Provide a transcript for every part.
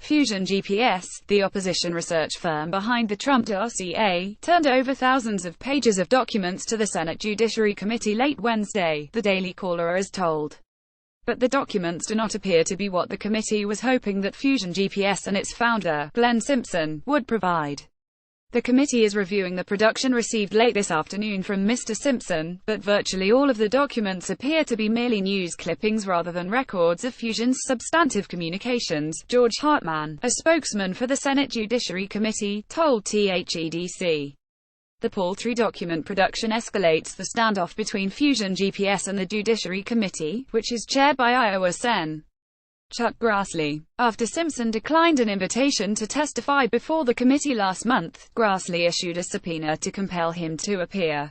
Fusion GPS, the opposition research firm behind the Trump dossier, turned over thousands of pages of documents to the Senate Judiciary Committee late Wednesday, the Daily Caller is told. But the documents do not appear to be what the committee was hoping that Fusion GPS and its founder, Glenn Simpson, would provide. The committee is reviewing the production received late this afternoon from Mr. Simpson, but virtually all of the documents appear to be merely news clippings rather than records of Fusion's substantive communications. George Hartman, a spokesman for the Senate Judiciary Committee, told THEDC. The paltry document production escalates the standoff between Fusion GPS and the Judiciary Committee, which is chaired by Iowa Sen. Chuck Grassley. After Simpson declined an invitation to testify before the committee last month, Grassley issued a subpoena to compel him to appear.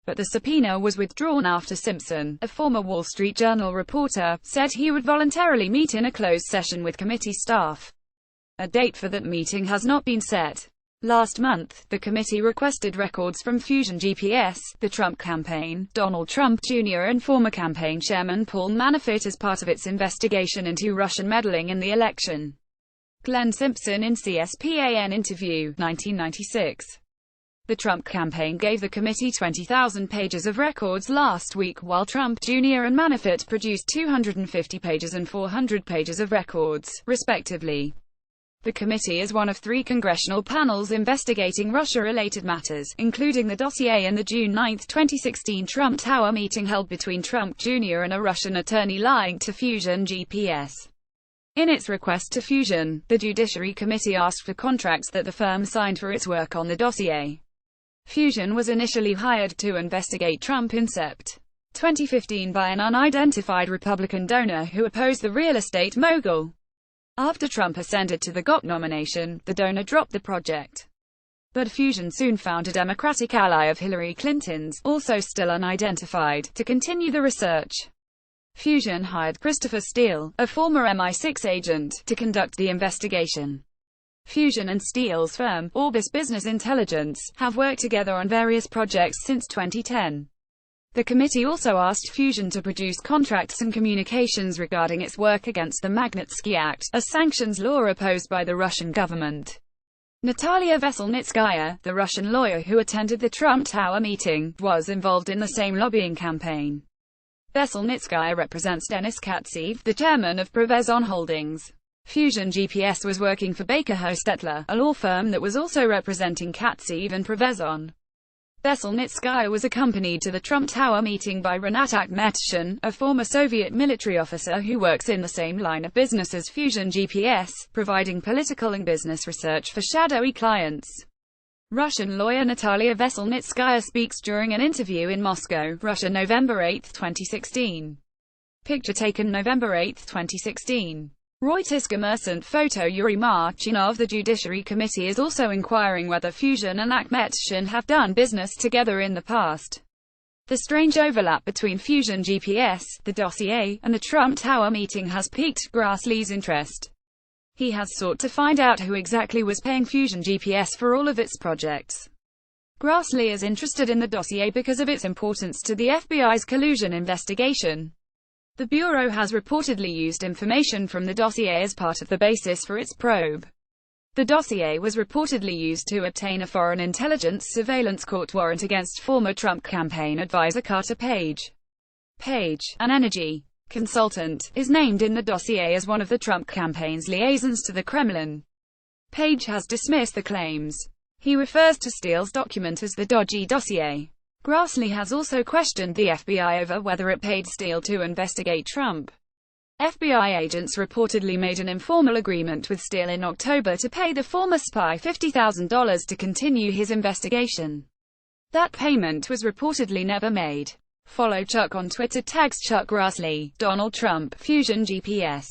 But the subpoena was withdrawn after Simpson, a former Wall Street Journal reporter, said he would voluntarily meet in a closed session with committee staff. A date for that meeting has not been set. Last month, the committee requested records from Fusion GPS, the Trump campaign, Donald Trump Jr. and former campaign chairman Paul Manafort as part of its investigation into Russian meddling in the election. Glenn Simpson in CSPAN interview, 1996. The Trump campaign gave the committee 20,000 pages of records last week, while Trump Jr. and Manafort produced 250 pages and 400 pages of records, respectively. The committee is one of 3 congressional panels investigating Russia-related matters, including the dossier and the June 9, 2016 Trump Tower meeting held between Trump Jr. and a Russian attorney linked to Fusion GPS. In its request to Fusion, the Judiciary Committee asked for contracts that the firm signed for its work on the dossier. Fusion was initially hired to investigate Trump in Sept. 2015 by an unidentified Republican donor who opposed the real estate mogul. After Trump ascended to the GOP nomination, the donor dropped the project. But Fusion soon found a Democratic ally of Hillary Clinton's, also still unidentified, to continue the research. Fusion hired Christopher Steele, a former MI6 agent, to conduct the investigation. Fusion and Steele's firm, Orbis Business Intelligence, have worked together on various projects since 2010. The committee also asked Fusion to produce contracts and communications regarding its work against the Magnitsky Act, a sanctions law opposed by the Russian government. Natalia Veselnitskaya, the Russian lawyer who attended the Trump Tower meeting, was involved in the same lobbying campaign. Veselnitskaya represents Denis Katsev, the chairman of Prevezon Holdings. Fusion GPS was working for Baker Hostetler, a law firm that was also representing Katsev and Prevezon. Veselnitskaya was accompanied to the Trump Tower meeting by Renat Akhmetshin, a former Soviet military officer who works in the same line of business as Fusion GPS, providing political and business research for shadowy clients. Russian lawyer Natalia Veselnitskaya speaks during an interview in Moscow, Russia, November 8, 2016. Picture taken November 8, 2016. Reuters commerçant photo Yuri Marchinov. The Judiciary Committee is also inquiring whether Fusion and Akhmetshin have done business together in the past. The strange overlap between Fusion GPS, the dossier, and the Trump Tower meeting has piqued Grassley's interest. He has sought to find out who exactly was paying Fusion GPS for all of its projects. Grassley is interested in the dossier because of its importance to the FBI's collusion investigation. The Bureau has reportedly used information from the dossier as part of the basis for its probe. The dossier was reportedly used to obtain a foreign intelligence surveillance court warrant against former Trump campaign advisor Carter Page. Page, an energy consultant, is named in the dossier as one of the Trump campaign's liaisons to the Kremlin. Page has dismissed the claims. He refers to Steele's document as the dodgy dossier. Grassley has also questioned the FBI over whether it paid Steele to investigate Trump. FBI agents reportedly made an informal agreement with Steele in October to pay the former spy $50,000 to continue his investigation. That payment was reportedly never made. Follow Chuck on Twitter, tags Chuck Grassley, Donald Trump, Fusion GPS.